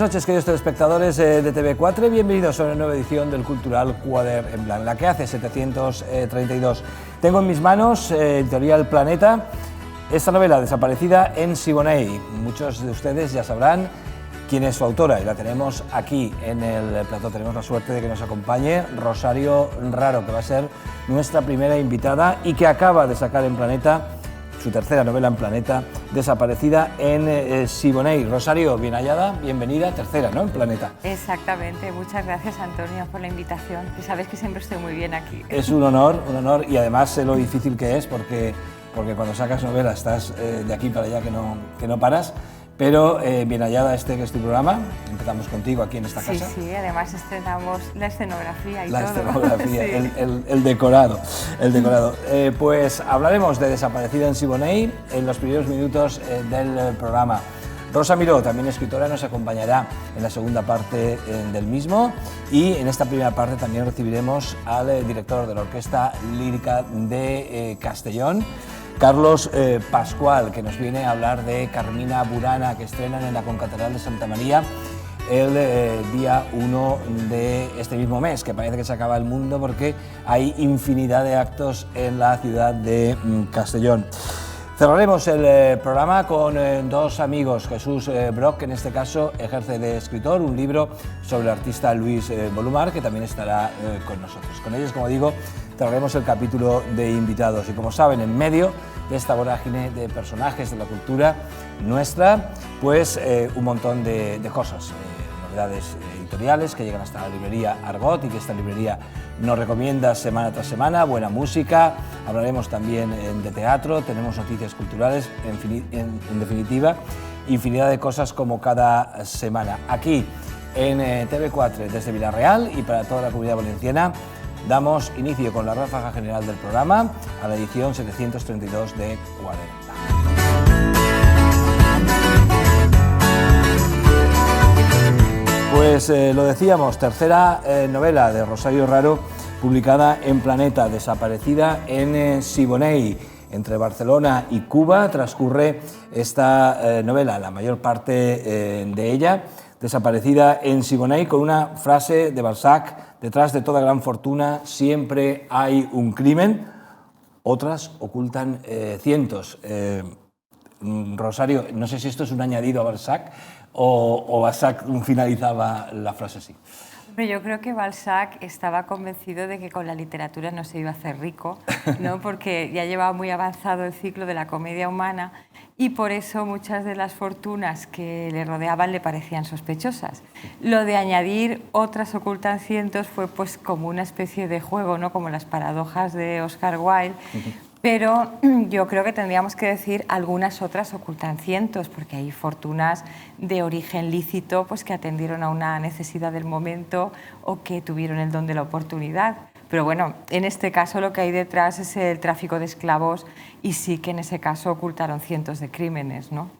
noches, queridos telespectadores de TV4, bienvenidos a una nueva edición del Cultural Quader en Blanc, la que hace 732. Tengo en mis manos Editorial Planeta, esta novela desaparecida en Siboney. Muchos de ustedes ya sabrán quién es su autora y la tenemos aquí en el plató. Tenemos la suerte de que nos acompañe Rosario Raro, que va a ser nuestra primera invitada y que acaba de sacar en Planeta su tercera novela en Planeta, desaparecida en Siboney. Rosario, bien hallada, bienvenida, tercera, ¿no?, en Planeta. Exactamente, muchas gracias, Antonio, por la invitación, que sabes que siempre estoy muy bien aquí. Es un honor, y además sé lo difícil que es, porque cuando sacas novela estás de aquí para allá que no paras. Pero bien hallada que es tu programa, empezamos contigo aquí en esta casa. Sí, además estrenamos la escenografía y todo. La escenografía, sí. el decorado. Pues hablaremos de Desaparecida en Siboney en los primeros minutos del programa. Rosa Miró, también escritora, nos acompañará en la segunda parte del mismo, y en esta primera parte también recibiremos al director de la Orquesta Lírica de Castellón, Carlos Pascual, que nos viene a hablar de Carmina Burana, que estrenan en la Concatedral de Santa María el día 1 de este mismo mes, que parece que se acaba el mundo porque hay infinidad de actos en la ciudad de Castellón. Cerraremos el programa con dos amigos. Jesús Brock, que en este caso ejerce de escritor, un libro sobre el artista Luis Bolumar, que también estará con nosotros. Con ellos, como digo, cerraremos el capítulo de invitados y, como saben, en medio de esta vorágine de personajes de la cultura nuestra, pues un montón de cosas, novedades editoriales que llegan hasta la librería Argot y que esta librería nos recomienda semana tras semana, buena música, hablaremos también de teatro, tenemos noticias culturales, en definitiva, infinidad de cosas como cada semana. Aquí en TV4 desde Villarreal y para toda la Comunidad Valenciana damos inicio con la ráfaga general del programa a la edición 732 de Quader. Pues lo decíamos, tercera novela de Rosario Raro, publicada en Planeta, desaparecida en Siboney. Entre Barcelona y Cuba transcurre esta novela, la mayor parte de ella, desaparecida en Siboney, con una frase de Balzac: detrás de toda gran fortuna siempre hay un crimen, otras ocultan cientos. Rosario, no sé si esto es un añadido a Balzac o Balzac finalizaba la frase así. Yo creo que Balzac estaba convencido de que con la literatura no se iba a hacer rico, ¿no? Porque ya llevaba muy avanzado el ciclo de la comedia humana y por eso muchas de las fortunas que le rodeaban le parecían sospechosas. Lo de añadir otras ocultan cientos fue pues como una especie de juego, ¿no?, como las paradojas de Oscar Wilde. Pero yo creo que tendríamos que decir algunas otras ocultan cientos, porque hay fortunas de origen lícito pues que atendieron a una necesidad del momento o que tuvieron el don de la oportunidad. Pero bueno, en este caso lo que hay detrás es el tráfico de esclavos y sí que en ese caso ocultaron cientos de crímenes, ¿no?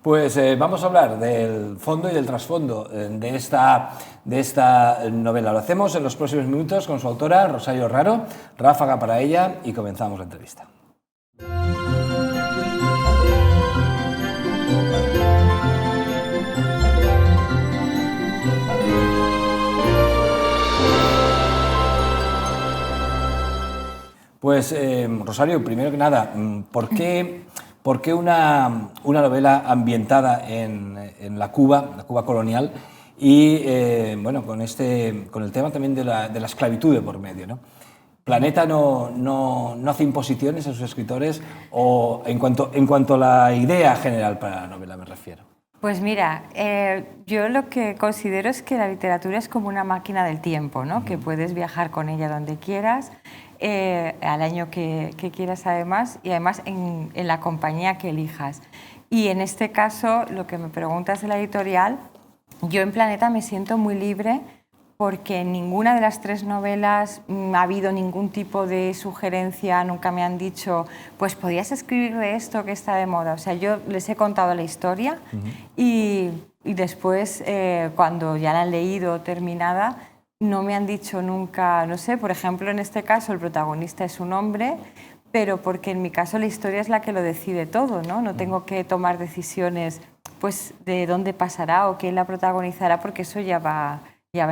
Pues vamos a hablar del fondo y del trasfondo de esta novela. Lo hacemos en los próximos minutos con su autora, Rosario Raro, ráfaga para ella, y comenzamos la entrevista. Pues Rosario, primero que nada, ¿por qué una novela ambientada en la Cuba colonial y bueno, con el tema también de la esclavitud de por medio, ¿no? Planeta no hace imposiciones a sus escritores, o en cuanto a la idea general para la novela me refiero. Pues mira, yo lo que considero es que la literatura es como una máquina del tiempo, ¿no? Que puedes viajar con ella donde quieras, al año que quieras además, y además en la compañía que elijas. Y en este caso, lo que me preguntas de la editorial, yo en Planeta me siento muy libre porque en ninguna de las tres novelas ha habido ningún tipo de sugerencia, nunca me han dicho, pues podías escribir de esto que está de moda. O sea, yo les he contado la historia y después, cuando ya la han leído terminada, no me han dicho nunca, no sé, por ejemplo, en este caso el protagonista es un hombre, pero porque en mi caso la historia es la que lo decide todo, ¿no? No tengo que tomar decisiones pues de dónde pasará o quién la protagonizará, porque eso ya va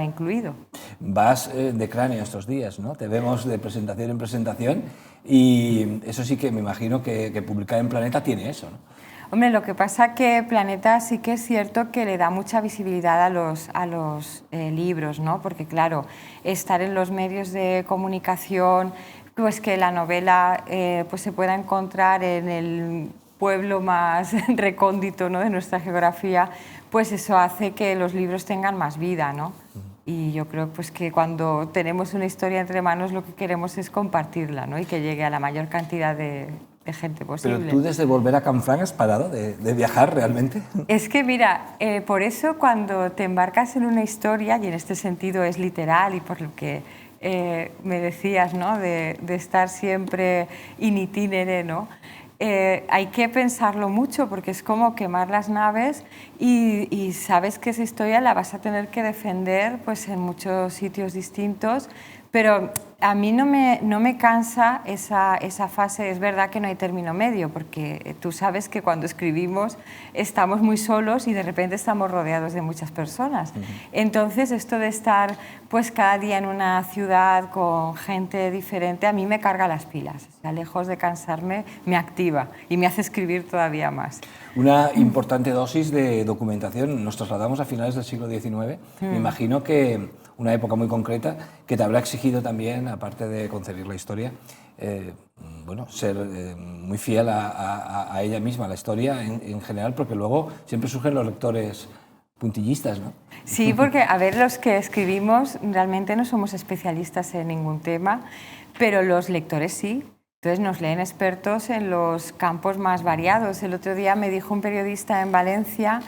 incluido. Vas de cráneo estos días, ¿no? Te vemos de presentación en presentación y eso sí que me imagino que publicar en Planeta tiene eso, ¿no? Hombre, lo que pasa que Planeta sí que es cierto que le da mucha visibilidad a los libros, ¿no? Porque claro, estar en los medios de comunicación, pues que la novela pues se pueda encontrar en el pueblo más recóndito, ¿no?, de nuestra geografía, pues eso hace que los libros tengan más vida, ¿no? Y yo creo pues que cuando tenemos una historia entre manos lo que queremos es compartirla, ¿no?, y que llegue a la mayor cantidad de gente posible. Pero tú desde volver a Canfranc has parado de viajar realmente. Es que mira, por eso cuando te embarcas en una historia, y en este sentido es literal y por lo que me decías, ¿no?, de estar siempre in itinere, ¿no?, hay que pensarlo mucho porque es como quemar las naves y sabes que esa historia la vas a tener que defender pues, en muchos sitios distintos, pero a mí no me cansa esa fase. Es verdad que no hay término medio, porque tú sabes que cuando escribimos estamos muy solos y de repente estamos rodeados de muchas personas. Entonces, esto de estar pues, cada día en una ciudad con gente diferente, a mí me carga las pilas. O sea, lejos de cansarme, me activa y me hace escribir todavía más. Una importante dosis de documentación. Nos trasladamos a finales del siglo XIX. Me imagino que una época muy concreta que te habrá exigido también, aparte de concebir la historia, bueno, ser muy fiel a ella misma, a la historia en general, porque luego siempre surgen los lectores puntillistas, ¿no? Sí, porque a ver, los que escribimos realmente no somos especialistas en ningún tema, pero los lectores sí. Entonces nos leen expertos en los campos más variados. El otro día me dijo un periodista en Valencia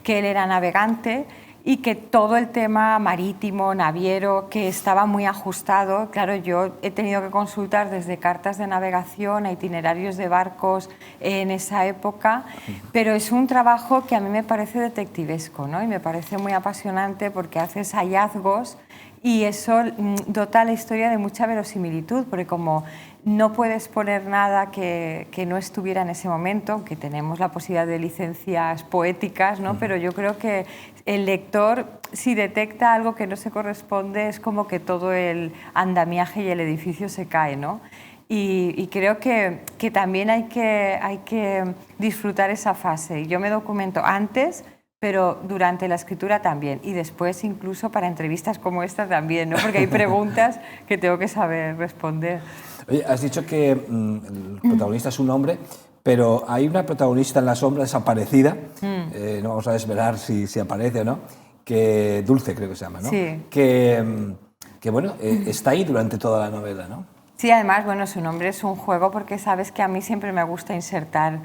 que él era navegante y que todo el tema marítimo, naviero, que estaba muy ajustado. Claro, yo he tenido que consultar desde cartas de navegación a itinerarios de barcos en esa época, pero es un trabajo que a mí me parece detectivesco, ¿no? Y me parece muy apasionante porque haces hallazgos y eso dota a la historia de mucha verosimilitud, porque como no puedes poner nada que no estuviera en ese momento, aunque tenemos la posibilidad de licencias poéticas, ¿no? Pero yo creo que el lector, si detecta algo que no se corresponde, es como que todo el andamiaje y el edificio se cae, ¿no? Y creo que también hay que disfrutar esa fase. Yo me documento antes, pero durante la escritura también, y después incluso para entrevistas como esta también, ¿no? Porque hay preguntas que tengo que saber responder. Oye, has dicho que el protagonista es un hombre, pero hay una protagonista en la sombra desaparecida, no vamos a desvelar si aparece o no, que Dulce creo que se llama, ¿no? Sí. Que bueno, está ahí durante toda la novela, ¿no? Sí, además, bueno, su nombre es un juego porque sabes que a mí siempre me gusta insertar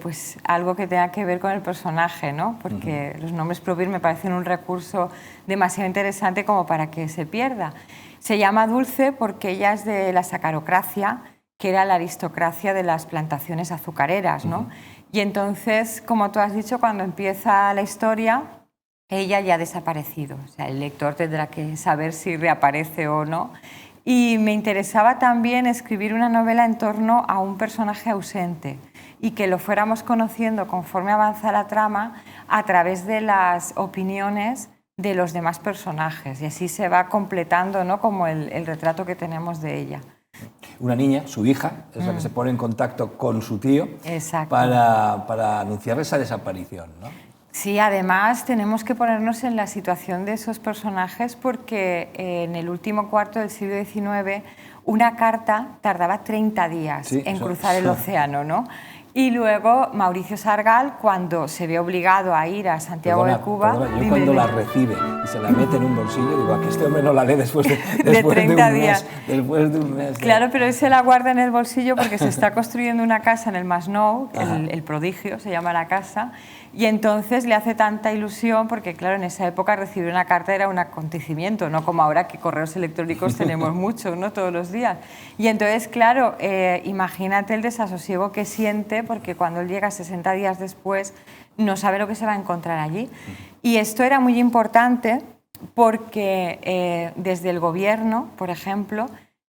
pues algo que tenga que ver con el personaje, ¿no? Porque los nombres propios me parecen un recurso demasiado interesante como para que se pierda. Se llama Dulce porque ella es de la sacarocracia, que era la aristocracia de las plantaciones azucareras, ¿no? Y entonces, como tú has dicho, cuando empieza la historia, ella ya ha desaparecido. O sea, el lector tendrá que saber si reaparece o no. Y me interesaba también escribir una novela en torno a un personaje ausente y que lo fuéramos conociendo conforme avanza la trama a través de las opiniones de los demás personajes, y así se va completando, ¿no?, como el retrato que tenemos de ella. Una niña, su hija, es la que se pone en contacto con su tío. Exacto. Para anunciarle esa desaparición, ¿no? Sí, además tenemos que ponernos en la situación de esos personajes porque en el último cuarto del siglo XIX una carta tardaba 30 días en cruzar el océano, ¿no? Y luego Mauricio Sargal, cuando se ve obligado a ir a Santiago de Cuba... yo cuando la recibe y se la mete en un bolsillo, digo, aquí este hombre no la lee después de 30 días. Después de un mes. Claro, pero él se la guarda en el bolsillo porque se está construyendo una casa en el Masnou, el Prodigio se llama la casa, y entonces le hace tanta ilusión porque, claro, en esa época recibir una carta era un acontecimiento, no como ahora que correos electrónicos tenemos muchos, ¿no?, todos los días. Y entonces, claro, imagínate el desasosiego que siente porque cuando él llega 60 días después no sabe lo que se va a encontrar allí. Y esto era muy importante porque desde el gobierno, por ejemplo,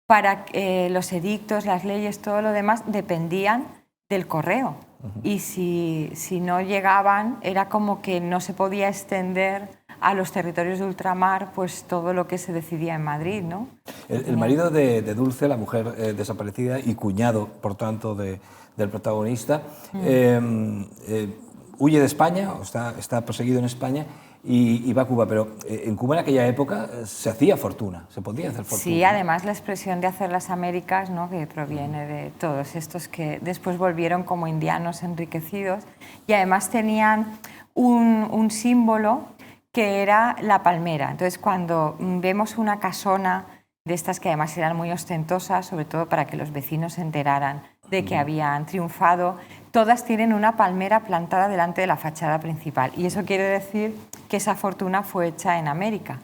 para los edictos, las leyes, todo lo demás dependían del correo. y si no llegaban era como que no se podía extender a los territorios de ultramar pues todo lo que se decidía en Madrid, ¿no? El marido de Dulce, la mujer desaparecida y cuñado, por tanto, del protagonista, huye de España, o está perseguido en España y va a Cuba, pero en Cuba en aquella época se hacía fortuna, se podía hacer fortuna. Sí, además la expresión de hacer las Américas, ¿no?, que proviene de todos estos que después volvieron como indianos enriquecidos y además tenían un símbolo que era la palmera. Entonces, cuando vemos una casona de estas que además eran muy ostentosas, sobre todo para que los vecinos se enteraran de que habían triunfado, todas tienen una palmera plantada delante de la fachada principal. Y eso quiere decir que esa fortuna fue hecha en América.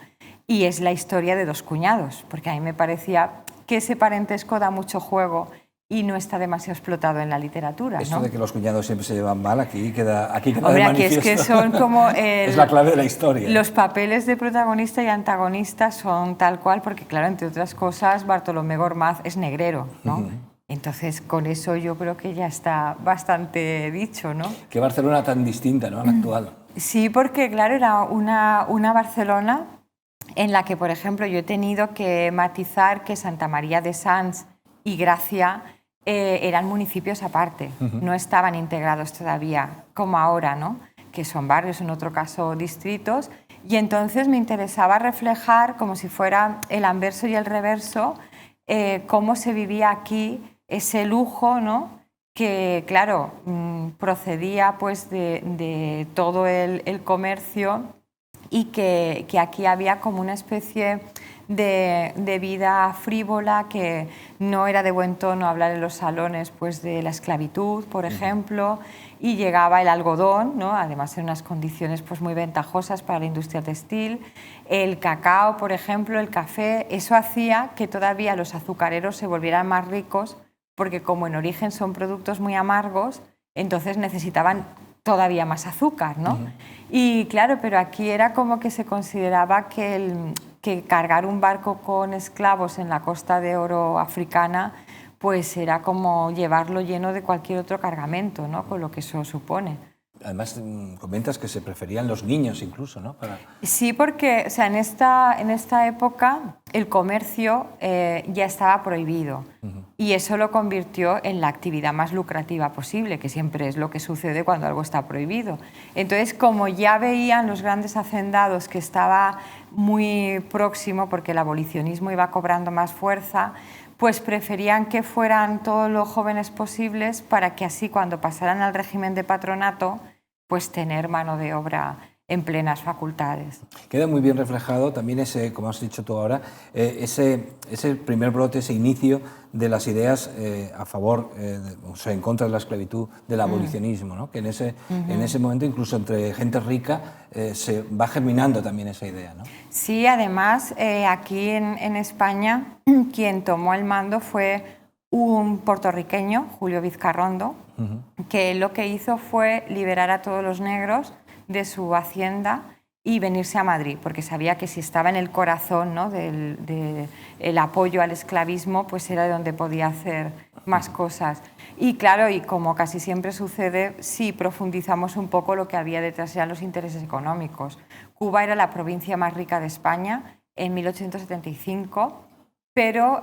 Y es la historia de dos cuñados, porque a mí me parecía que ese parentesco da mucho juego y no está demasiado explotado en la literatura, ¿no? Esto de que los cuñados siempre se llevan mal, aquí queda Hombre, de manifiesto. Aquí es que son como... es la clave de la historia. Los papeles de protagonista y antagonista son tal cual, porque claro, entre otras cosas, Bartolomé Gormaz es negrero, ¿no? Entonces, con eso yo creo que ya está bastante dicho, ¿no? Qué Barcelona tan distinta, ¿no?, a la actual. Sí, porque claro, era una Barcelona en la que, por ejemplo, yo he tenido que matizar que Santa María de Sants y Gracia eran municipios aparte, no estaban integrados todavía como ahora, ¿no?, que son barrios, en otro caso distritos, y entonces me interesaba reflejar como si fuera el anverso y el reverso, cómo se vivía aquí ese lujo, ¿no?, que claro, procedía pues de todo el comercio y que aquí había como una especie de vida frívola, que no era de buen tono hablar en los salones pues de la esclavitud, por ejemplo, y llegaba el algodón, ¿no?, además en unas condiciones pues muy ventajosas para la industria textil, el cacao, por ejemplo, el café. Eso hacía que todavía los azucareros se volvieran más ricos, porque como en origen son productos muy amargos, entonces necesitaban todavía más azúcar, ¿no? Y claro, pero aquí era como que se consideraba que cargar un barco con esclavos en la Costa de Oro africana pues era como llevarlo lleno de cualquier otro cargamento, ¿no?, con lo que eso supone. Además, comentas que se preferían los niños incluso, ¿no? Sí, porque o sea, en esta época el comercio ya estaba prohibido y eso lo convirtió en la actividad más lucrativa posible, que siempre es lo que sucede cuando algo está prohibido. Entonces, como ya veían los grandes hacendados que estaba muy próximo, porque el abolicionismo iba cobrando más fuerza, pues preferían que fueran todos los jóvenes posibles para que así cuando pasaran al régimen de patronato, pues tener mano de obra en plenas facultades. Queda muy bien reflejado también ese, como has dicho tú ahora, ese primer brote, ese inicio de las ideas a favor, o sea, en contra de la esclavitud, del abolicionismo, ¿no? Que en ese momento, incluso entre gente rica, se va germinando también esa idea, ¿no? Sí, además, aquí en España, quien tomó el mando fue un puertorriqueño, Julio Vizcarrondo, que lo que hizo fue liberar a todos los negros de su hacienda y venirse a Madrid, porque sabía que si estaba en el corazón, ¿no?, del apoyo al esclavismo, pues era de donde podía hacer más cosas. Y claro, y como casi siempre sucede, si profundizamos un poco, lo que había detrás eran los intereses económicos. Cuba era la provincia más rica de España en 1875, pero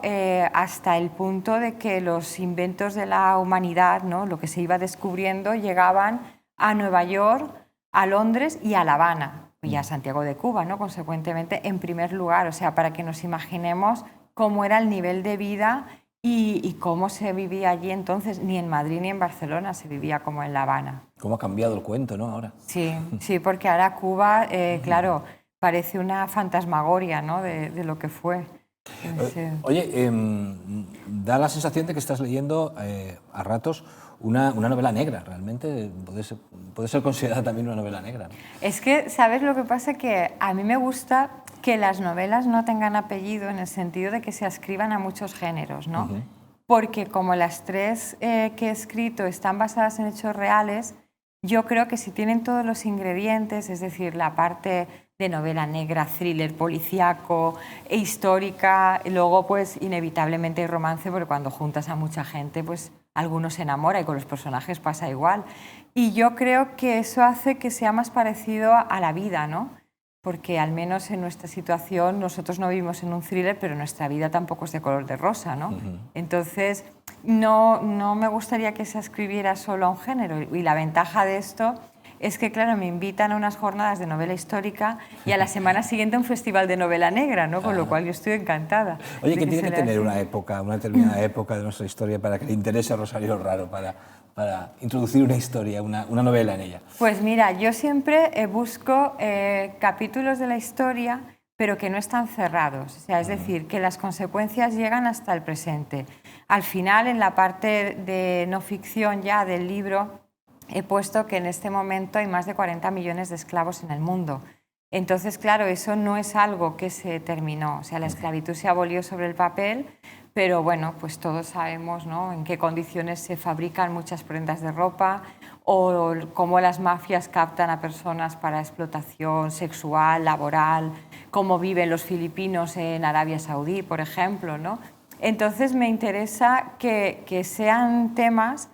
hasta el punto de que los inventos de la humanidad, ¿no?, lo que se iba descubriendo, llegaban a Nueva York, a Londres y a La Habana, y a Santiago de Cuba, ¿no?, consecuentemente, en primer lugar. O sea, para que nos imaginemos cómo era el nivel de vida y cómo se vivía allí entonces. Ni en Madrid ni en Barcelona se vivía como en La Habana. ¿Cómo ha cambiado el cuento, ¿no?, ahora? Sí, sí, porque ahora Cuba, claro, parece una fantasmagoria, ¿no?, de lo que fue. Oye, da la sensación de que estás leyendo a ratos una novela negra, realmente puede ser considerada también una novela negra, ¿no? Es que, ¿sabes lo que pasa? Que a mí me gusta que las novelas no tengan apellido, en el sentido de que se ascriban a muchos géneros, ¿no? Porque como las tres que he escrito están basadas en hechos reales, yo creo que si tienen todos los ingredientes, es decir, la parte de novela negra, thriller, policíaco, e histórica. Y luego, pues, inevitablemente hay romance, porque cuando juntas a mucha gente, pues, alguno se enamora y con los personajes pasa igual. Y yo creo que eso hace que sea más parecido a la vida, ¿no? Porque al menos en nuestra situación nosotros no vivimos en un thriller, pero nuestra vida tampoco es de color de rosa, ¿no? Entonces, no me gustaría que se escribiera solo a un género. Y la ventaja de esto es que, claro, me invitan a unas jornadas de novela histórica y a la semana siguiente a un festival de novela negra, ¿no? Con lo cual yo estoy encantada. Oye, ¿qué tiene que tener una época, una determinada época de nuestra historia para que le interese a Rosario Raro, para introducir una historia, una novela en ella? Pues mira, yo siempre busco capítulos de la historia, pero que no están cerrados. O sea, es decir, que las consecuencias llegan hasta el presente. Al final, en la parte de no ficción ya del libro, he puesto que en este momento hay más de 40 millones de esclavos en el mundo. Entonces, claro, eso no es algo que se terminó. O sea, la esclavitud se abolió sobre el papel, pero bueno, pues todos sabemos, ¿no?, en qué condiciones se fabrican muchas prendas de ropa o cómo las mafias captan a personas para explotación sexual, laboral, cómo viven los filipinos en Arabia Saudí, por ejemplo, ¿no? Entonces me interesa que sean temas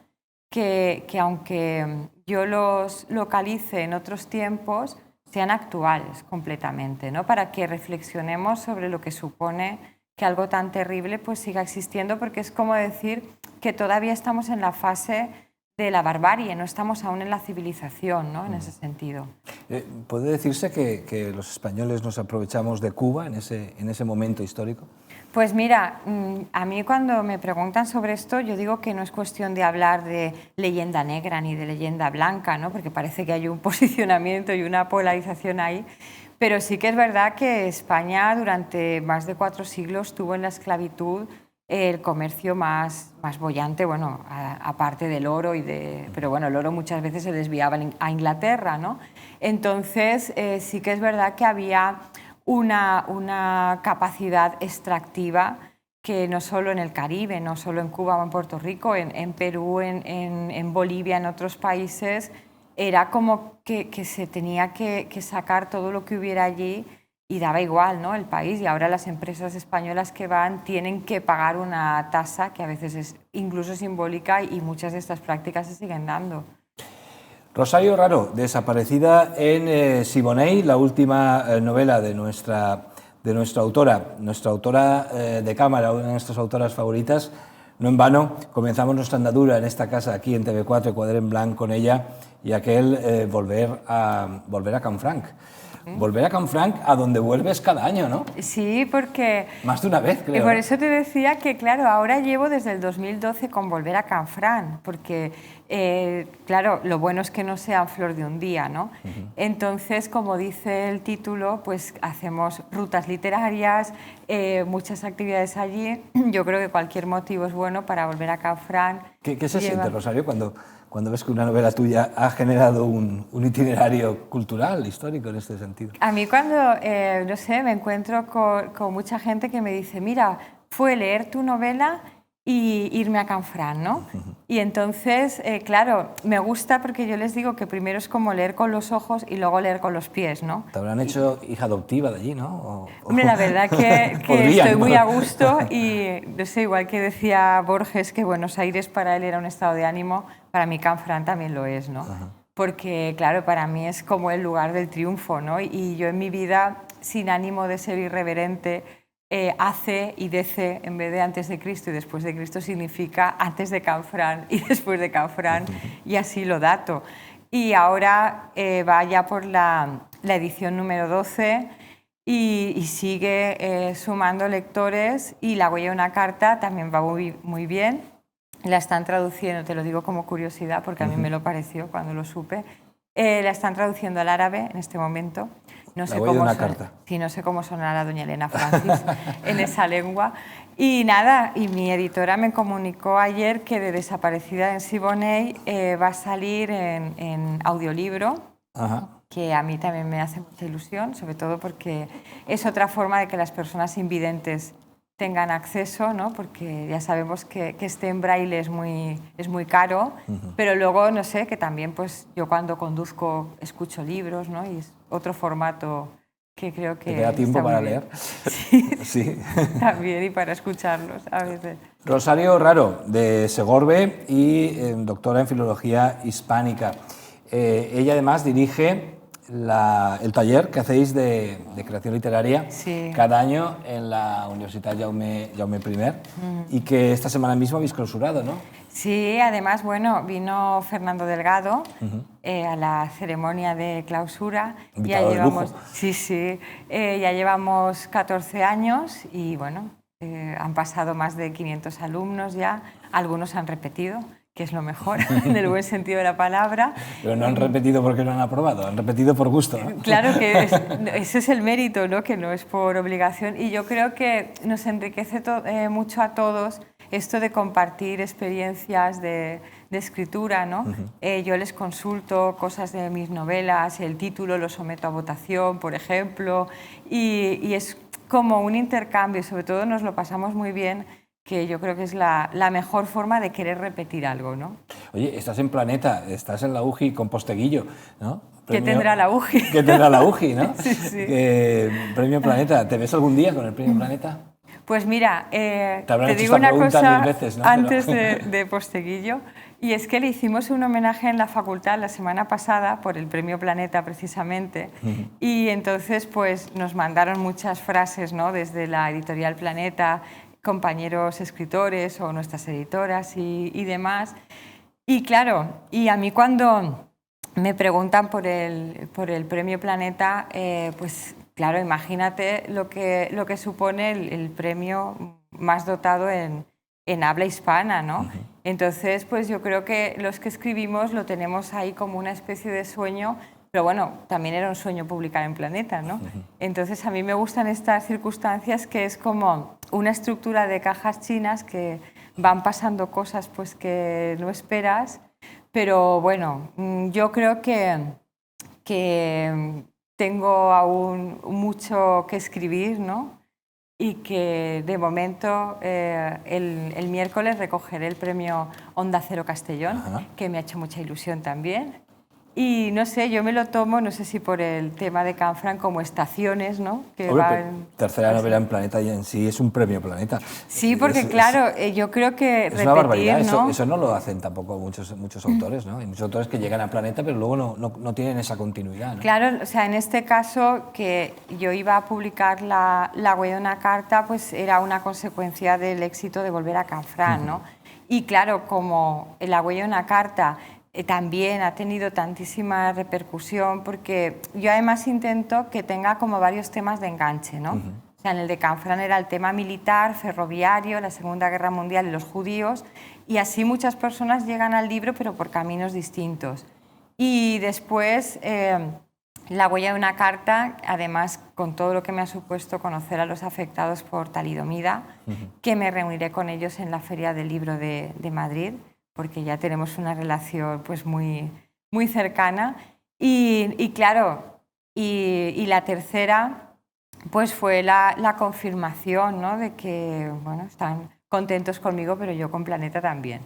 que aunque yo los localice en otros tiempos, sean actuales completamente, ¿no? Para que reflexionemos sobre lo que supone que algo tan terrible pues siga existiendo, porque es como decir que todavía estamos en la fase de la barbarie, no estamos aún en la civilización, ¿no?, en ese sentido. ¿Puede decirse que los españoles nos aprovechamos de Cuba en ese momento histórico? Pues mira, a mí cuando me preguntan sobre esto, yo digo que no es cuestión de hablar de leyenda negra ni de leyenda blanca, ¿no?, porque parece que hay un posicionamiento y una polarización ahí, pero sí que es verdad que España durante más de 4 siglos tuvo en la esclavitud el comercio más boyante, bueno, aparte del oro, pero bueno, el oro muchas veces se desviaba a Inglaterra, ¿no? Entonces sí que es verdad que había una capacidad extractiva que no solo en el Caribe, no solo en Cuba o en Puerto Rico, en Perú, en Bolivia, en otros países, era como que se tenía que sacar todo lo que hubiera allí y daba igual, ¿no?, el país. Y ahora las empresas españolas que van tienen que pagar una tasa que a veces es incluso simbólica y muchas de estas prácticas se siguen dando. Rosario Raro, desaparecida en Siboney, la última novela de nuestra autora de cámara, una de nuestras autoras favoritas. No en vano comenzamos nuestra andadura en esta casa, aquí en TV4, Quadre en Blanc, con ella y aquel volver a Canfranc. Volver a Canfranc, a donde vuelves cada año, ¿no? Sí, porque... Más de una vez, creo. Y por eso te decía que, claro, ahora llevo desde el 2012 con Volver a Canfranc, porque, claro, lo bueno es que no sea flor de un día, ¿no? Entonces, como dice el título, pues hacemos rutas literarias, muchas actividades allí. Yo creo que cualquier motivo es bueno para volver a Canfranc. ¿Qué se siente, Rosario, cuando ves que una novela tuya ha generado un itinerario cultural, histórico en este sentido? A mí cuando, no sé, me encuentro con mucha gente que me dice, mira, fue leer tu novela y irme a Canfranc, ¿no? Y entonces, claro, me gusta porque yo les digo que primero es como leer con los ojos y luego leer con los pies, ¿no? Te habrán hecho hija adoptiva de allí, ¿no? Hombre, la verdad que estoy muy a gusto y, no sé, igual que decía Borges que Buenos Aires para él era un estado de ánimo, para mí Canfranc también lo es, ¿no? Porque, claro, para mí es como el lugar del triunfo, ¿no? Y yo en mi vida, sin ánimo de ser irreverente, hace y dece, en vez de antes de Cristo y después de Cristo, significa antes de Canfranc y después de Canfranc, y así lo dato. Y ahora va ya por la edición número 12 y sigue sumando lectores, y La huella de una carta también va muy bien. La están traduciendo, te lo digo como curiosidad porque a mí me lo pareció cuando lo supe, la están traduciendo al árabe en este momento. No sé cómo carta. Sí, no sé cómo sonará doña Elena Francis en esa lengua. Y nada, y mi editora me comunicó ayer que de Desaparecida en Siboney va a salir en audiolibro, que a mí también me hace mucha ilusión, sobre todo porque es otra forma de que las personas invidentes tengan acceso, ¿no? Porque ya sabemos que esté en braille es muy caro, pero luego, no sé, que también pues yo cuando conduzco escucho libros, ¿no? Y es otro formato que creo que ¿Te queda tiempo para leer? Sí, sí. También, y para escucharlos a veces. Rosario Raro, de Segorbe y doctora en Filología Hispánica. Ella además dirige el taller que hacéis de creación literaria cada año en la Universidad Jaume I y que esta semana mismo habéis clausurado, ¿no? Sí, además, bueno, vino Fernando Delgado a la ceremonia de clausura. Invitado de lujo. Sí, ya llevamos 14 años y bueno, han pasado más de 500 alumnos ya, algunos han repetido, que es lo mejor, en el buen sentido de la palabra. Pero no han repetido porque no han aprobado, han repetido por gusto, ¿no? Claro que ese es el mérito, ¿no? Que no es por obligación, y yo creo que nos enriquece mucho a todos esto de compartir experiencias de escritura, ¿no? Yo les consulto cosas de mis novelas, el título lo someto a votación, por ejemplo, y es como un intercambio, sobre todo nos lo pasamos muy bien, que yo creo que es la mejor forma de querer repetir algo, ¿no? Oye, estás en Planeta, estás en la UGI con Posteguillo, ¿no? ¿Qué tendrá la UGI? ¿Qué tendrá la UGI, no? Sí. Premio Planeta, ¿te ves algún día con el Premio Planeta? Pues mira, te digo una cosa veces, ¿no? antes de Posteguillo, y es que le hicimos un homenaje en la facultad la semana pasada por el Premio Planeta precisamente, y entonces pues nos mandaron muchas frases, ¿no? Desde la editorial Planeta, compañeros escritores o nuestras editoras y demás. Y claro, y a mí cuando me preguntan por el Premio Planeta, pues claro, imagínate lo que supone el premio más dotado en habla hispana, ¿no? Entonces, pues yo creo que los que escribimos lo tenemos ahí como una especie de sueño, pero bueno, también era un sueño publicar en Planeta, ¿no? Entonces, a mí me gustan estas circunstancias que es como una estructura de cajas chinas que van pasando cosas pues que no esperas, pero bueno, yo creo que tengo aún mucho que escribir, ¿no? Y que de momento el miércoles recogeré el premio Onda Cero Castellón, que me ha hecho mucha ilusión también. Y no sé, yo me lo tomo, no sé si por el tema de Canfranc, como estaciones, ¿no? Que tercera novela en Planeta y en sí es un premio Planeta. Sí, porque claro, yo creo que es una barbaridad, ¿no? Eso no lo hacen tampoco muchos autores, ¿no? Hay muchos autores que llegan a Planeta pero luego no tienen esa continuidad, ¿no? Claro, o sea, en este caso que yo iba a publicar La huella de una carta, pues era una consecuencia del éxito de volver a Canfranc, ¿no? Y claro, como La huella de una carta también ha tenido tantísima repercusión, porque yo además intento que tenga como varios temas de enganche, ¿no? O sea, en el de Canfranc era el tema militar, ferroviario, la Segunda Guerra Mundial y los judíos, y así muchas personas llegan al libro, pero por caminos distintos. Y después, La huella de una carta, además, con todo lo que me ha supuesto conocer a los afectados por talidomida, que me reuniré con ellos en la Feria del Libro de Madrid, porque ya tenemos una relación pues muy cercana. Y claro, y la tercera pues fue la confirmación, ¿no? De que bueno, están contentos conmigo, pero yo con Planeta también.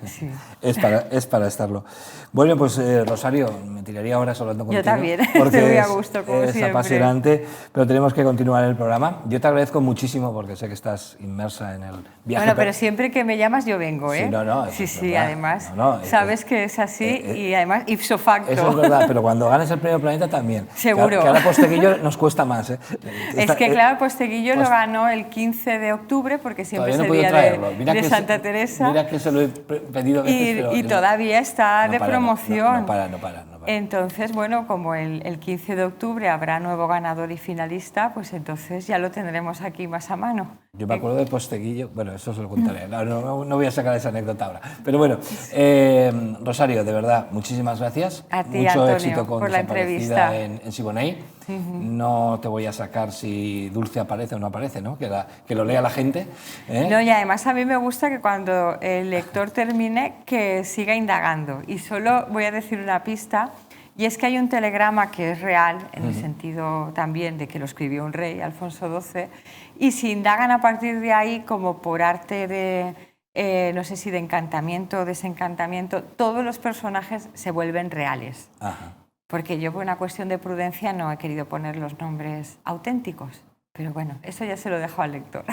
Sí. es para estarlo. Bueno, pues Rosario, me tiraría horas hablando contigo. Yo también, porque estoy muy a gusto, como es siempre. Apasionante, pero tenemos que continuar el programa. Yo te agradezco muchísimo porque sé que estás inmersa en el viaje. Bueno, pero siempre que me llamas yo vengo, ¿eh? Sí, sí, además. Sabes que es así y además ipso facto. Eso es verdad, pero cuando ganes el Premio Planeta también. Seguro. Que ahora Posteguillo nos cuesta más, ¿eh? Es que claro, Posteguillo lo ganó el 15 de octubre porque siempre es el día de Santa Teresa. Mira que se lo he pedido veces, y todavía está de promoción. No para. Entonces, bueno, como el 15 de octubre habrá nuevo ganador y finalista, pues entonces ya lo tendremos aquí más a mano. Yo me acuerdo de Posteguillo, bueno, eso se lo contaré, no voy a sacar esa anécdota ahora. Pero bueno, Rosario, de verdad, muchísimas gracias. A ti, mucho Antonio, éxito con por la entrevista en Siboney. No te voy a sacar si Dulce aparece o no aparece, ¿no? Que lo lea la gente. No, y además a mí me gusta que cuando el lector termine, que siga indagando. Y solo voy a decir una pista, y es que hay un telegrama que es real, en el sentido también de que lo escribió un rey, Alfonso XII, y si indagan a partir de ahí, como por arte de, no sé si de encantamiento o desencantamiento, todos los personajes se vuelven reales. porque yo por una cuestión de prudencia no he querido poner los nombres auténticos. Pero bueno, eso ya se lo dejo al lector.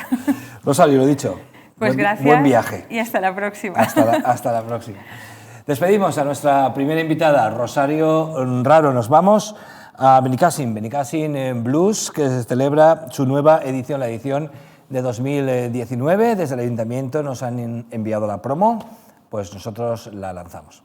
Rosario, lo dicho. Pues gracias. Buen viaje. Y hasta la próxima. Hasta la próxima. Despedimos a nuestra primera invitada, Rosario Raro. Nos vamos a Benicàssim Blues, que celebra su nueva edición, la edición de 2019. Desde el Ayuntamiento nos han enviado la promo, pues nosotros la lanzamos.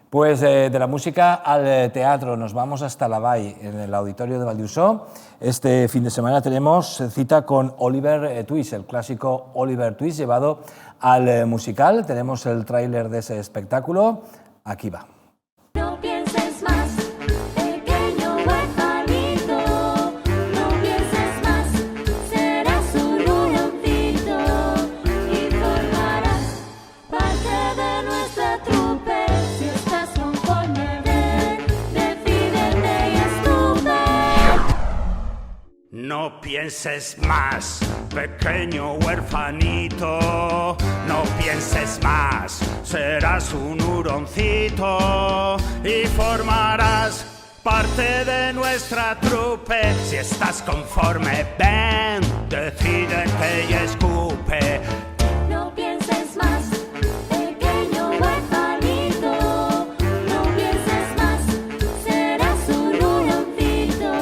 Pues de la música al teatro, nos vamos hasta la Vall, en el Auditorio de Valldusó. Este fin de semana tenemos cita con Oliver Twist, el clásico Oliver Twist llevado al musical. Tenemos el tráiler de ese espectáculo, aquí va. No pienses más, pequeño huerfanito, no pienses más, serás un leoncito y formarás parte de nuestra trupe. Si estás conforme, ven, decídete y estuve. No pienses pienses más, pequeño huerfanito, no pienses más, serás un huroncito y formarás parte de nuestra trupe. Si estás conforme, ven, decídete y escupe. No pienses más, pequeño huerfanito, no pienses más, serás un huroncito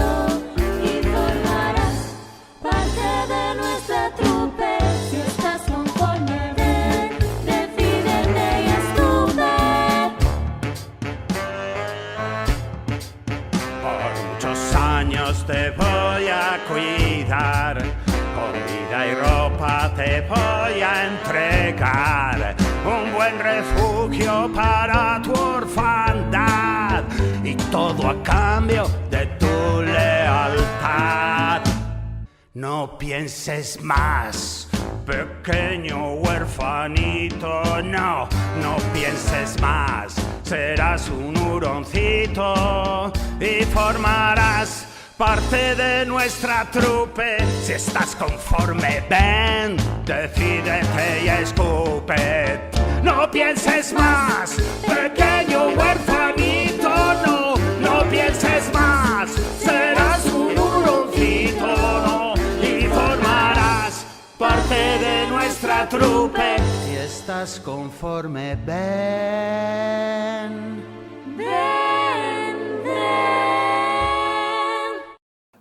y formarás parte de nuestra trupe. Si estás conforme, ven, decídete y escupe. Por muchos años te voy a cuidar, comida y ropa te voy a entregar, un buen refugio para tu orfandad y todo a cambio de tu lealtad. No pienses más, pequeño huerfanito, no, no pienses más, serás un huroncito y formarás parte de nuestra trupe. Si estás conforme, ven, decídete y escupe. No pienses más, pequeño huerfanito, no, no pienses más, serás un huroncito, no, y formarás parte de nuestra trupe. Si estás conforme, ven. Ven, ven.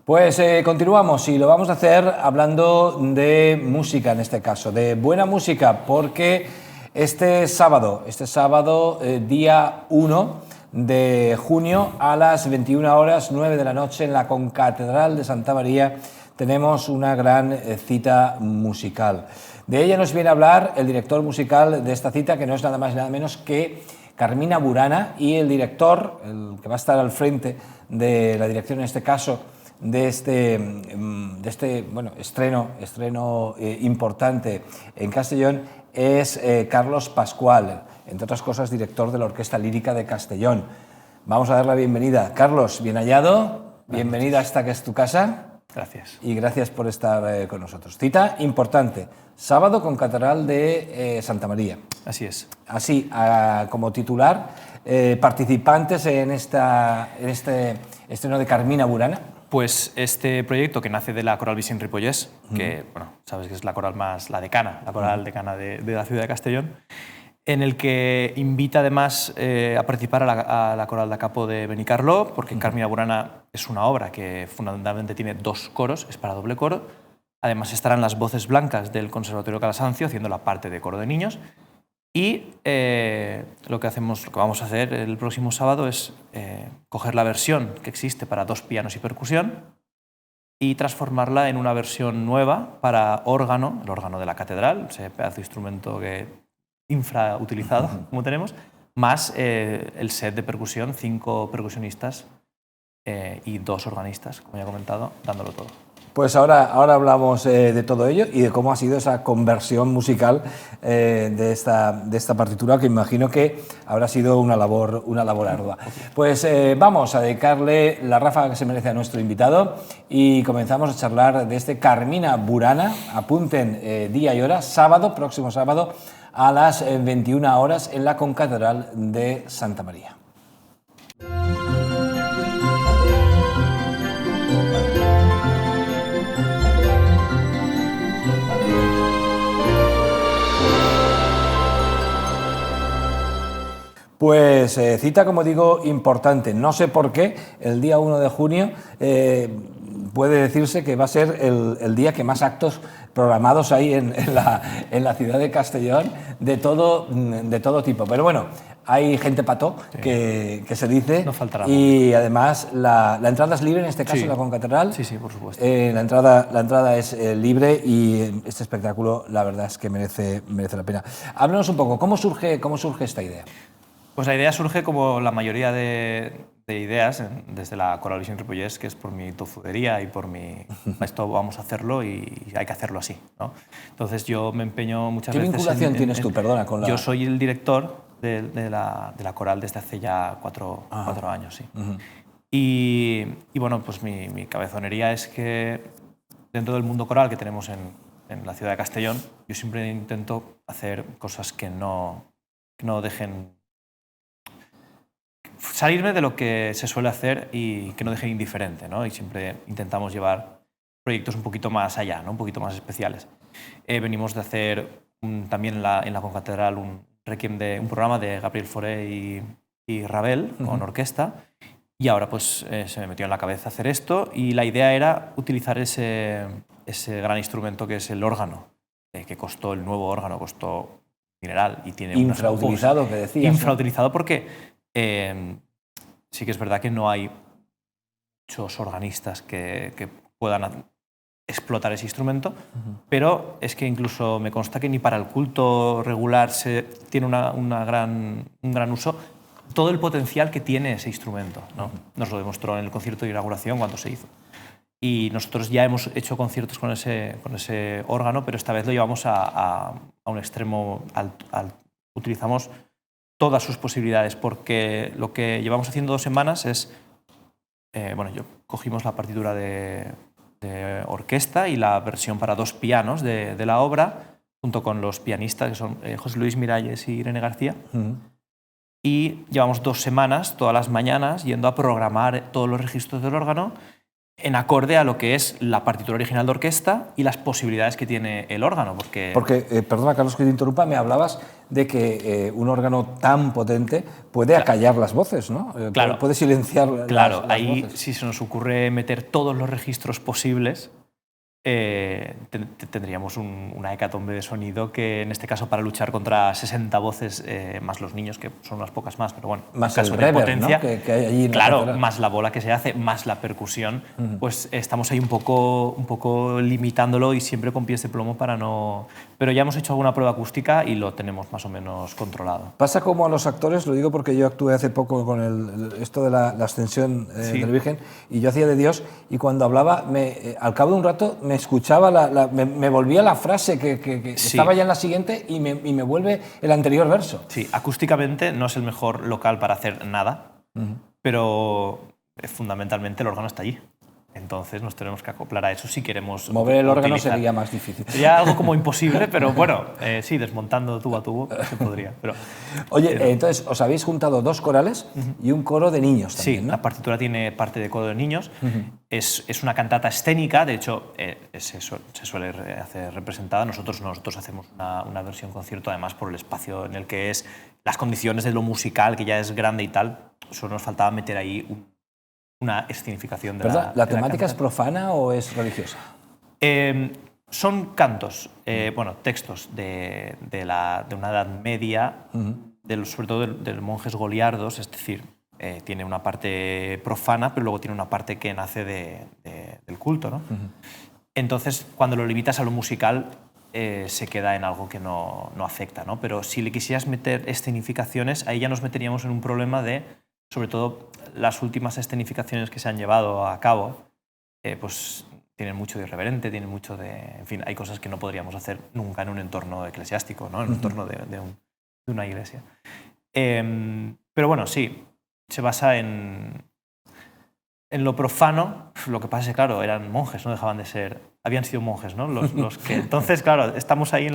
Pues continuamos y lo vamos a hacer hablando de música en este caso, de buena música, porque este sábado, día 1 de junio a las 21 horas 9 de la noche en la Concatedral de Santa María tenemos una gran cita musical. De ella nos viene a hablar el director musical de esta cita, que no es nada más y nada menos que Carmina Burana, y el director, el que va a estar al frente de la dirección en este caso, de este bueno, estreno importante en Castellón, es Carlos Pascual, entre otras cosas director de la Orquesta Lírica de Castellón. Vamos a dar la bienvenida. Carlos, bien hallado, bienvenida a esta que es tu casa. Gracias. Y gracias por estar con nosotros. Cita importante, sábado con Catedral de Santa María. Así es. Así, como titular, participantes en este estreno de Carmina Burana. Pues este proyecto que nace de la Coral Vicent Ripollès, que bueno, sabes que es la coral la decana, la coral decana de la ciudad de Castellón, en el que invita además a participar a la coral de Capo de Benicarló, porque Carmina Burana es una obra que fundamentalmente tiene 2 coros, es para doble coro. Además estarán las voces blancas del Conservatorio Calasancio haciendo la parte de coro de niños. Y lo que vamos a hacer el próximo sábado es coger la versión que existe para 2 pianos y percusión y transformarla en una versión nueva para órgano, el órgano de la catedral, ese pedazo de instrumento que infrautilizado, como tenemos, más el set de percusión, 5 percusionistas y 2 organistas, como ya he comentado, dándolo todo. Pues ahora hablamos de todo ello y de cómo ha sido esa conversión musical de esta partitura, que imagino que habrá sido una labor ardua. Pues vamos a dedicarle la ráfaga que se merece a nuestro invitado y comenzamos a charlar de este Carmina Burana. Apunten día y hora, próximo sábado, a las 21 horas en la Concatedral de Santa María. Pues cita, como digo, importante. No sé por qué el día 1 de junio puede decirse que va a ser el día que más actos programados hay en la ciudad de Castellón de todo tipo. Pero bueno, hay gente pató, sí, que se dice. No faltará. Y además la entrada es libre en este caso, sí, en la Concatedral. Sí, por supuesto. La entrada es libre y este espectáculo la verdad es que merece la pena. Háblanos un poco, ¿cómo surge esta idea? Pues la idea surge como la mayoría de ideas desde la Coral Vicent Ripollès, que es por mi tofudería y por mi esto vamos a hacerlo y hay que hacerlo así, ¿no? Entonces yo me empeño muchas veces. ¿Qué vinculación tienes tú, perdona, con la...? Yo soy el director de la coral desde hace ya 4 años, sí. Y bueno, pues mi cabezonería es que dentro del mundo coral que tenemos en la ciudad de Castellón, yo siempre intento hacer cosas que no dejen... salirme de lo que se suele hacer y que no dejen indiferente, ¿no? Y siempre intentamos llevar proyectos un poquito más allá, ¿no? Un poquito más especiales. Venimos de hacer también en la Concatedral un programa de Gabriel Fauré y Ravel con orquesta, y ahora pues se me metió en la cabeza hacer esto, y la idea era utilizar ese gran instrumento que es el órgano, que costó, el nuevo órgano costó dineral y tiene infrautilizado, que decías. Infrautilizado porque sí que es verdad que no hay muchos organistas que puedan explotar ese instrumento, pero es que incluso me consta que ni para el culto regular tiene un gran uso todo el potencial que tiene ese instrumento, ¿no? Nos lo demostró en el concierto de inauguración cuando se hizo. Y nosotros ya hemos hecho conciertos con ese órgano, pero esta vez lo llevamos a un extremo utilizamos todas sus posibilidades, porque lo que llevamos haciendo 2 semanas es... cogimos la partitura de orquesta y la versión para 2 pianos de la obra, junto con los pianistas, que son José Luis Miralles y Irene García. Y llevamos 2 semanas, todas las mañanas, yendo a programar todos los registros del órgano en acorde a lo que es la partitura original de orquesta y las posibilidades que tiene el órgano. Porque perdona, Carlos, que te interrumpa, me hablabas de que un órgano tan potente puede acallar las voces, ¿no? Claro, puede silenciar las ahí voces. Si se nos ocurre meter todos los registros posibles, tendríamos una hecatombe de sonido que, en este caso, para luchar contra 60 voces, más los niños, que son unas pocas más, pero bueno, más caso el de reverb, potencia, ¿no? que hay allí en claro, la más la bola que se hace, más la percusión, pues estamos ahí un poco limitándolo, y siempre con pies de plomo para no... Pero ya hemos hecho alguna prueba acústica y lo tenemos más o menos controlado. Pasa como a los actores, lo digo porque yo actué hace poco con esto de la ascensión de la Virgen, y yo hacía de Dios, y cuando hablaba, al cabo de un rato me escuchaba, me volvía la frase que estaba ya en la siguiente, y me vuelve el anterior verso. Sí, acústicamente no es el mejor local para hacer nada, pero fundamentalmente el órgano está allí. Entonces nos tenemos que acoplar a eso si queremos mover el órgano utilizar. sería más difícil. Sería algo como imposible, pero bueno, sí, desmontando tubo a tubo se podría. Pero, Oye, entonces os habéis juntado 2 corales y un coro de niños también, sí, ¿no? la partitura tiene parte de coro de niños. Es una cantata escénica, de hecho se suele hacer representada. Nosotros hacemos una versión concierto, además por el espacio en el que es, las condiciones de lo musical, que ya es grande y tal. Solo nos faltaba meter ahí una escenificación de ¿Verdad? ¿La temática cantata. es profana o es religiosa? Son cantos, textos de una edad media, sobre todo de monjes goliardos, es decir, tiene una parte profana, pero luego tiene una parte que nace del culto, ¿no? Entonces, cuando lo limitas a lo musical, se queda en algo que no afecta, ¿no? Pero si le quisieras meter escenificaciones, ahí ya nos meteríamos en un problema de, sobre todo, las últimas escenificaciones que se han llevado a cabo, pues tienen mucho de irreverente, tienen mucho de... En fin, hay cosas que no podríamos hacer nunca en un entorno eclesiástico, ¿no? En un entorno de una iglesia. Pero bueno, sí, se basa en lo profano. Lo que pasa es que, claro, eran monjes, no dejaban de ser... Habían sido monjes, ¿no? Los que... Entonces, claro, estamos ahí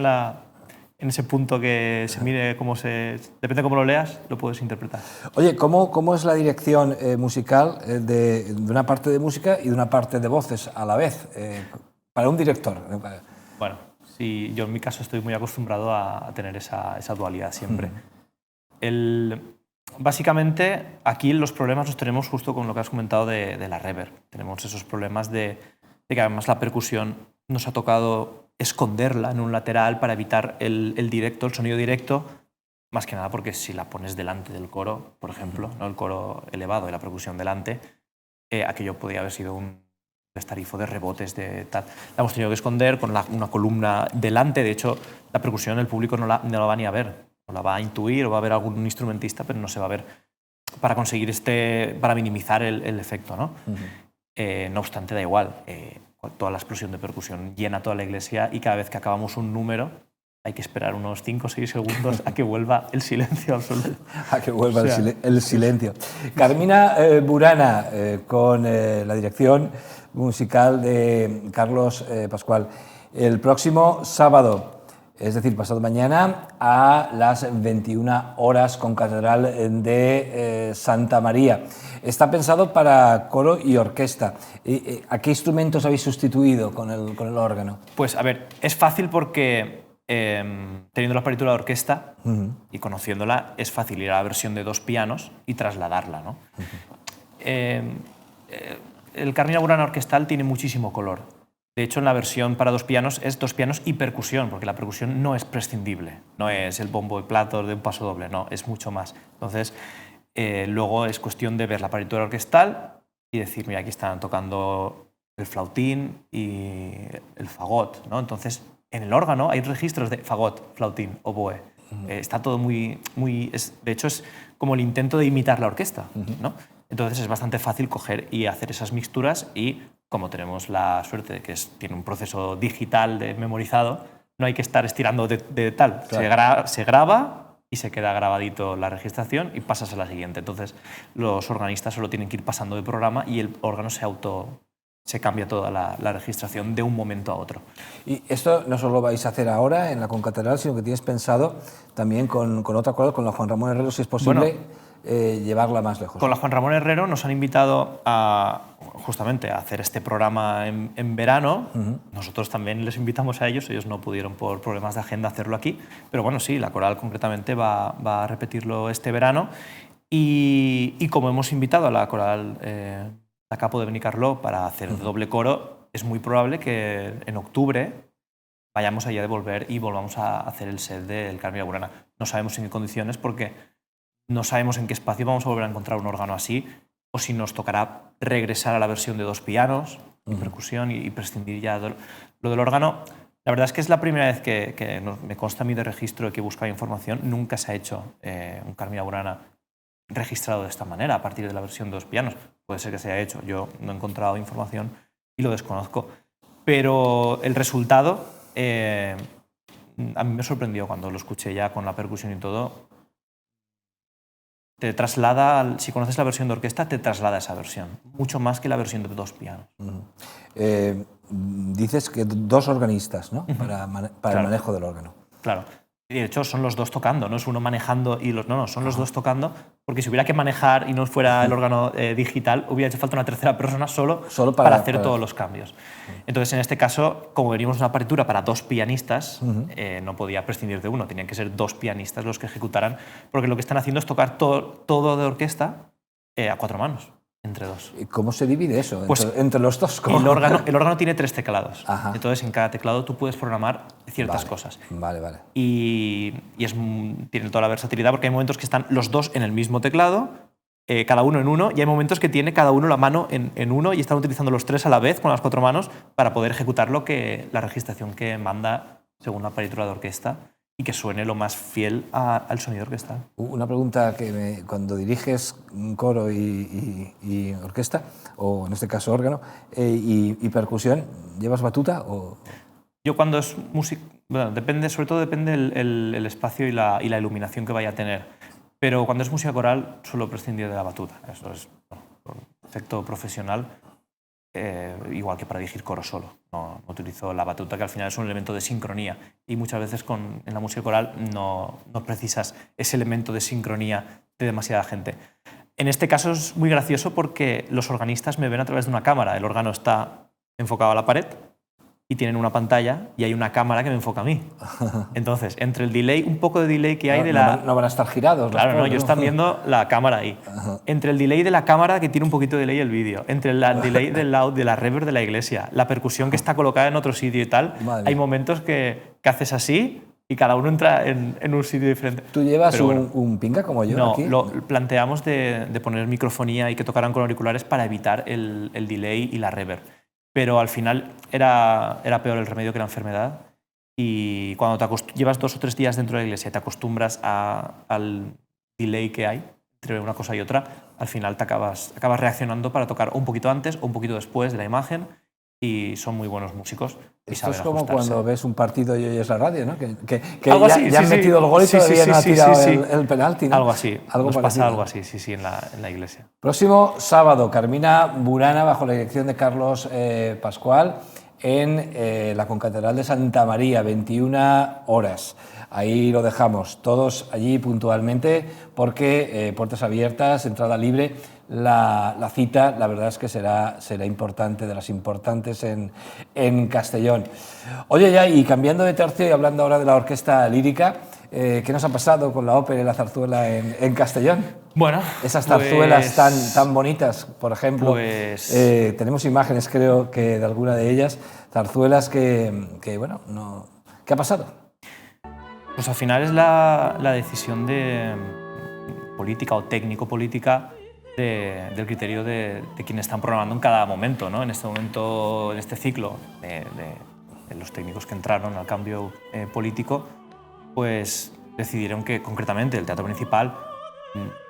en ese punto que se mide cómo se... Depende de cómo lo leas, lo puedes interpretar. Oye, ¿cómo es la dirección musical de una parte de música y de una parte de voces a la vez? Para un director. Bueno, sí, yo en mi caso estoy muy acostumbrado a tener esa dualidad siempre. Básicamente, aquí los problemas los tenemos justo con lo que has comentado de la reverb. Tenemos esos problemas de que además la percusión nos ha tocado esconderla en un lateral para evitar el directo, el sonido directo, más que nada porque si la pones delante del coro, por ejemplo, ¿no? El coro elevado y la percusión delante, aquello podría haber sido un destarifo de rebotes, de tal. La hemos tenido que esconder con una columna delante. De hecho, la percusión el público no la va ni a ver, no la va a intuir, o va a ver algún instrumentista, pero no se va a ver, para conseguir para minimizar el efecto, ¿no? No obstante, da igual. Toda la explosión de percusión llena toda la iglesia, y cada vez que acabamos un número, hay que esperar unos 5 o 6 segundos a que vuelva el silencio absoluto. A que vuelva O sea, el silencio. Carmina Burana, con la dirección musical de Carlos Pascual. El próximo sábado, es decir, pasado mañana, a las 21 horas, con Catedral de Santa María. Está pensado para coro y orquesta. ¿A qué instrumentos habéis sustituido con el órgano? Pues a ver, es fácil porque teniendo la partitura de orquesta y conociéndola, es fácil ir a la versión de 2 pianos y trasladarla, ¿no? El Carmina Burana orquestal tiene muchísimo color. De hecho, en la versión para 2 pianos es 2 pianos y percusión, porque la percusión no es prescindible. No es el bombo y plato de un paso doble, no, es mucho más. Entonces, luego es cuestión de ver la partitura orquestal y decir, mira, aquí están tocando el flautín y el fagot, ¿no? Entonces, en el órgano hay registros de fagot, flautín, oboe. Está todo muy... de hecho, es como el intento de imitar la orquesta, ¿no? Entonces es bastante fácil coger y hacer esas mixturas y, como tenemos la suerte de que tiene un proceso digital de memorizado, no hay que estar estirando de tal. Claro. Se graba y se queda grabadito la registración y pasas a la siguiente. Entonces los organistas solo tienen que ir pasando de programa y el órgano se cambia toda la registración de un momento a otro. Y esto no solo vais a hacer ahora en la Concatedral, sino que tienes pensado también con otra cosa, con la Juan Ramón Herrero, si es posible, llevarla más lejos. Con la Juan Ramón Herrero nos han invitado justamente a hacer este programa en verano. Nosotros también les invitamos a ellos no pudieron por problemas de agenda hacerlo aquí, pero bueno, sí, la coral concretamente va a repetirlo este verano y como hemos invitado a la coral Da Capo de Benicarló para hacer doble coro, es muy probable que en octubre vayamos allá de volver y volvamos a hacer el set del Carmina Burana. No sabemos en qué condiciones porque no sabemos en qué espacio vamos a volver a encontrar un órgano así o si nos tocará regresar a la versión de 2 pianos y percusión y prescindir ya de lo del órgano. La verdad es que es la primera vez que me consta a mí de registro que he buscado información. Nunca se ha hecho un Carmina Burana registrado de esta manera, a partir de la versión de 2 pianos. Puede ser que se haya hecho, yo no he encontrado información y lo desconozco. Pero el resultado a mí me sorprendió cuando lo escuché ya con la percusión y todo. Te traslada, si conoces la versión de orquesta, te traslada a esa versión, mucho más que la versión de 2 pianos. Dices que 2 organistas, ¿no? Para claro. El manejo del órgano. Claro. Y de hecho son los 2 tocando, no es uno manejando y los... No, son los 2 tocando, porque si hubiera que manejar y no fuera el órgano digital, hubiera hecho falta una tercera persona solo para hacer todos los cambios. Entonces, en este caso, como venimos una partitura para 2 pianistas, no podía prescindir de uno, tenían que ser 2 pianistas los que ejecutaran, porque lo que están haciendo es tocar todo de orquesta a 4 manos. Entre 2. ¿Y cómo se divide eso pues entre los 2? El órgano tiene 3 teclados. Ajá. Entonces, en cada teclado tú puedes programar ciertas cosas. Vale. Y tiene toda la versatilidad porque hay momentos que están los 2 en el mismo teclado, cada uno en uno, y hay momentos que tiene cada uno la mano en uno y están utilizando los 3 a la vez con las 4 manos para poder ejecutar la registración que manda según la partitura de orquesta y que suene lo más fiel al sonido orquestal. Una pregunta que cuando diriges un coro y orquesta, o en este caso órgano, y percusión, ¿llevas batuta? O... Yo cuando es música, bueno, sobre todo depende el espacio y la iluminación que vaya a tener, pero cuando es música coral suelo prescindir de la batuta. Eso es por efecto profesional. Igual que para dirigir coro solo. No utilizo la batuta, que al final es un elemento de sincronía. Y muchas veces en la música coral no precisas ese elemento de sincronía de demasiada gente. En este caso es muy gracioso porque los organistas me ven a través de una cámara. El órgano está enfocado a la pared y tienen una pantalla y hay una cámara que me enfoca a mí. Entonces, entre el delay, un poco de delay que hay No van a estar girados. Claro, no, ellos están viendo la cámara ahí. Entre el delay de la cámara, que tiene un poquito de delay el vídeo, entre el delay del loud, de la reverb de la iglesia, la percusión que está colocada en otro sitio y tal, hay momentos que haces así y cada uno entra en un sitio diferente. ¿Tú llevas un pinga como yo? No, aquí? Lo planteamos de poner microfonía y que tocaran con auriculares para evitar el delay y la reverb. Pero al final era peor el remedio que la enfermedad y cuando llevas 2 o 3 días dentro de la iglesia y te acostumbras al delay que hay entre una cosa y otra, al final te acabas reaccionando para tocar un poquito antes o un poquito después de la imagen y son muy buenos músicos. Esto es saben como ajustarse. cuando ves un partido y oyes la radio, ¿no? Que Algo ya, así, ya han sí, sí. metido el gol y Sí, todavía sí, no ha sí, tirado sí, sí. el penalti, ¿no? Algo así, Algo nos parecido. pasa algo así, sí, en la iglesia. Próximo sábado, Carmina Burana, bajo la dirección de Carlos Pascual, en la Concatedral de Santa María, 21 horas. Ahí lo dejamos, todos allí puntualmente, porque puertas abiertas, entrada libre. La cita, la verdad es que será importante, de las importantes en Castellón. Oye, ya, y cambiando de tercio y hablando ahora de la orquesta lírica, ¿qué nos ha pasado con la ópera y la zarzuela en Castellón? Bueno, Esas zarzuelas pues, tan bonitas, por ejemplo, pues- tenemos imágenes, creo que de alguna de ellas, zarzuelas que bueno, no, ¿qué ha pasado? Pues al final es la decisión de política o técnico-política del criterio de quienes están programando en cada momento, ¿no? En este momento, en este ciclo de los técnicos que entraron al cambio político, pues decidieron que concretamente el teatro principal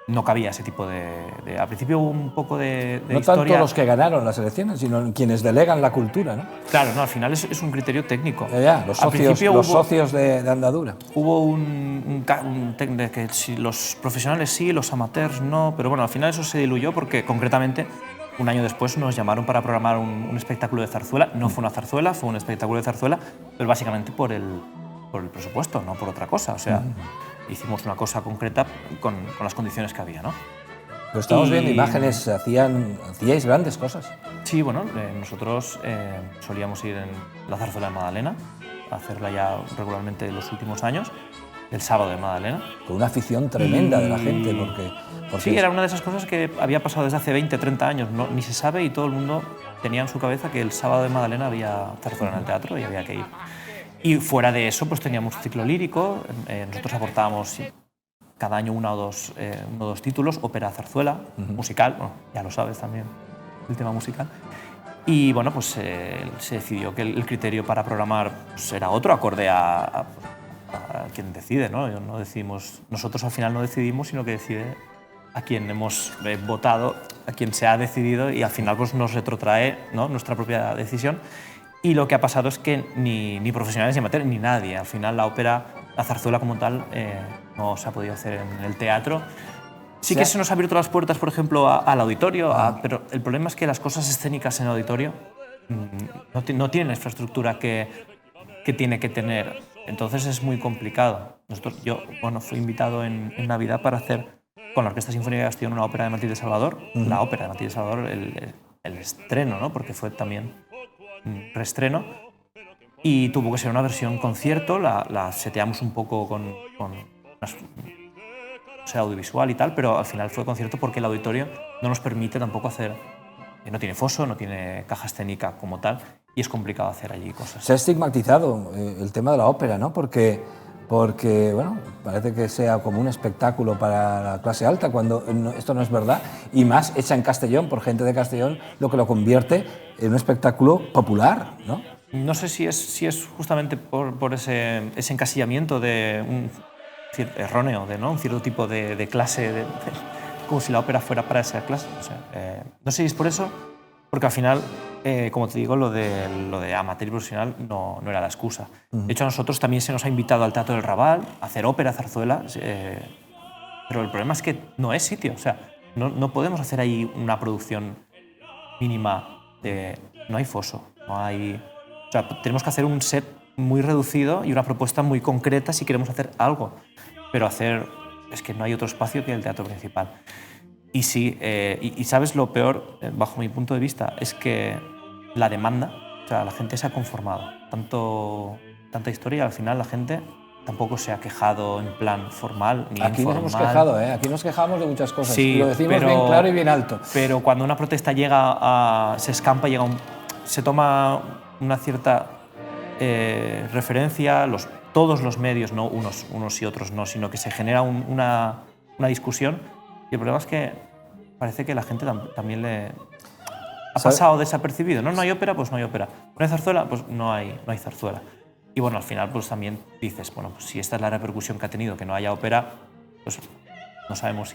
no cabía ese tipo de... Al principio hubo un poco de No historia... tanto los que ganaron las elecciones, sino quienes delegan la cultura, ¿no? Claro, no, al final es un criterio técnico. Los Al principio los hubo- socios de andadura. Hubo de que si los profesionales sí, los amateurs no, pero bueno, al final eso se diluyó porque concretamente un año después nos llamaron para programar un espectáculo de zarzuela. No fue una zarzuela, fue un espectáculo de zarzuela, pero básicamente por el presupuesto, no por otra cosa. O sea, hicimos una cosa concreta con las condiciones que había, ¿no? Pero estamos Y- viendo imágenes, hacíais grandes cosas. Sí, bueno, nosotros solíamos ir en la zarzuela de Magdalena, a hacerla ya regularmente en los últimos años, el sábado de Magdalena. Con una afición tremenda de la gente, porque Sí, era una de esas cosas que había pasado desde hace 20, 30 años, ni se sabe y todo el mundo tenía en su cabeza que el sábado de Magdalena había zarzuela en el teatro y había que ir. Y fuera de eso, pues teníamos un ciclo lírico, nosotros aportábamos cada año uno o dos títulos, ópera, zarzuela, musical, bueno, ya lo sabes también, el tema musical. Y bueno, pues se decidió que el criterio para programar pues, era otro, acorde a quien decide, ¿no? No decidimos, nosotros al final no decidimos, sino que decide a quien hemos votado, a quien se ha decidido y al final pues, nos retrotrae, ¿no? Nuestra propia decisión. Y lo que ha pasado es que ni profesionales ni amateurs, ni nadie. Al final la ópera, la zarzuela como tal, no se ha podido hacer en el teatro. Sí que se nos ha abierto las puertas, por ejemplo, al auditorio, pero el problema es que las cosas escénicas en el auditorio no tienen la infraestructura que tiene que tener. Entonces es muy complicado. Yo fui invitado en Navidad para hacer con la Orquesta Sinfónica de Castellón una ópera de Matilde de Salvador, la ópera de Matilde de Salvador, el estreno, ¿no? Porque fue también un reestreno, y tuvo que ser una versión concierto, la seteamos un poco con audiovisual y tal, pero al final fue concierto porque el auditorio no nos permite tampoco hacer, no tiene foso, no tiene caja escénica como tal, y es complicado hacer allí cosas. se ha estigmatizado el tema de la ópera, ¿no? Porque bueno, parece que sea como un espectáculo para la clase alta, cuando esto no es verdad, y más hecha en Castellón, por gente de Castellón, lo que lo convierte en un espectáculo popular, ¿no? No sé si es justamente por ese encasillamiento de erróneo, de ¿no? Un cierto tipo de clase, como si la ópera fuera para esa clase. O sea, no sé si es por eso, porque al final, como te digo, lo de amateur y profesional no era la excusa. De hecho, a nosotros también se nos ha invitado al Teatro del Raval a hacer ópera, zarzuela, pero el problema es que no es sitio. O sea, no podemos hacer ahí una producción mínima. No hay foso, no hay... O sea, tenemos que hacer un set muy reducido y una propuesta muy concreta si queremos hacer algo. Pero es que no hay otro espacio que el teatro principal. Y sí, y sabes lo peor, bajo mi punto de vista, es que la demanda, o sea, la gente se ha conformado. Tanta historia, al final la gente tampoco se ha quejado en plan formal ni Aquí informal. nos hemos quejado, ¿eh? Aquí nos quejamos de muchas cosas, Sí, y lo decimos pero- bien claro y bien alto. Pero cuando una protesta llega se escampa, se toma una cierta referencia, todos los medios, no unos y otros no, sino que se genera una discusión, y el problema es que parece que la gente también le ha pasado desapercibido. No hay ópera, pues no hay ópera. ¿No hay zarzuela? Pues no hay zarzuela. Y bueno, al final pues también dices, bueno, pues si esta es la repercusión que ha tenido, que no haya ópera, pues no sabemos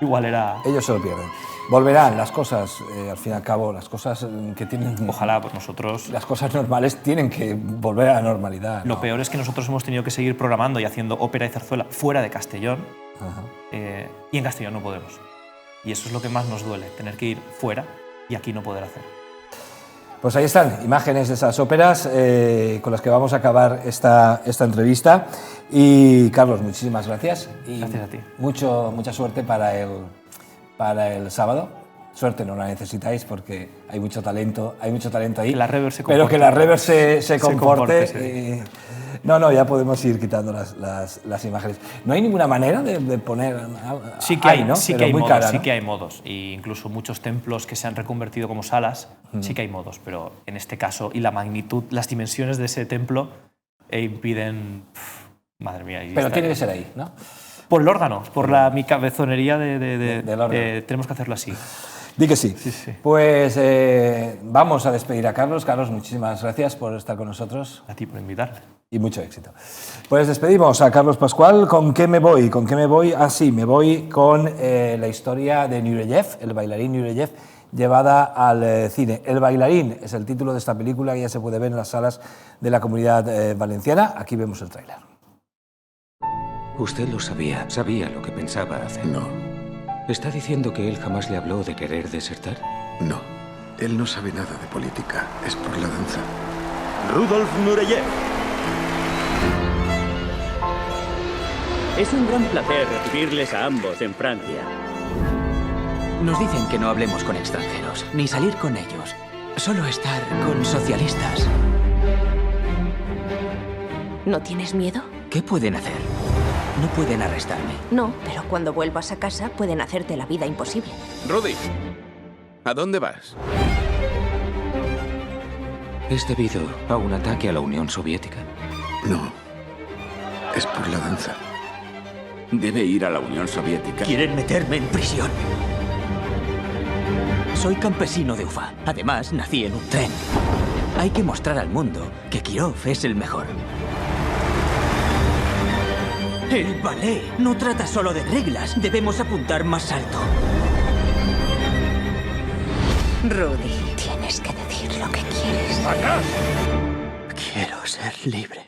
igual era... Ellos se lo pierden. Volverán las cosas, al fin y al cabo, las cosas que tienen... Ojalá, pues nosotros... Las cosas normales tienen que volver a la normalidad, ¿no? Lo peor es que nosotros hemos tenido que seguir programando y haciendo ópera y zarzuela fuera de Castellón, y en Castellón no podemos. Y eso es lo que más nos duele, tener que ir fuera y aquí no poder hacer. Pues ahí están, imágenes de esas óperas con las que vamos a acabar esta entrevista. Y Carlos, muchísimas gracias. Y Gracias a ti. Mucha suerte para el sábado. Suerte no la necesitáis porque hay mucho talento ahí. Que la rever se pero comporte. que la rever se comporte. Sí. No, ya podemos ir quitando las imágenes. No hay ninguna manera de poner... Sí que hay, ¿no? sí Pero que hay muy modos, cara, sí ¿no? que hay modos. Y incluso muchos templos que se han reconvertido como salas, sí que hay modos. Pero en este caso, y la magnitud, las dimensiones de ese templo impiden... madre mía. Pero tiene que ser ahí, ¿no? Por el órgano, por mi cabezonería del órgano. tenemos que hacerlo así. Di que sí. Sí, sí. Pues vamos a despedir a Carlos. Carlos, muchísimas gracias por estar con nosotros A ti por invitarme. y mucho éxito. Pues despedimos a Carlos Pascual. ¿Con qué me voy? ¿Con qué me voy? Ah, sí, me voy con la historia de Nureyev, el bailarín Nureyev, llevada al cine. El bailarín es el título de esta película que ya se puede ver en las salas de la Comunidad Valenciana. Aquí vemos el tráiler. Usted lo sabía lo que pensaba hacer. No, ¿Está diciendo que él jamás le habló de querer desertar? no. Él no sabe nada de política. Es por la danza. Rudolf Nureyev. Es un gran placer recibirles a ambos en Francia. Nos dicen que no hablemos con extranjeros, ni salir con ellos. Solo estar con socialistas. ¿No tienes miedo? ¿Qué pueden hacer? No pueden arrestarme. No, pero cuando vuelvas a casa pueden hacerte la vida imposible. Rudy, ¿a dónde vas? ¿Es debido a un ataque a la Unión Soviética? No, es por la danza. Debe ir a la Unión Soviética. Quieren meterme en prisión. Soy campesino de Ufa. Además, nací en un tren. Hay que mostrar al mundo que Kirov es el mejor. El ballet no trata solo de reglas. Debemos apuntar más alto. Rudy, tienes que decir lo que quieres. ¡Atrás! Quiero ser libre.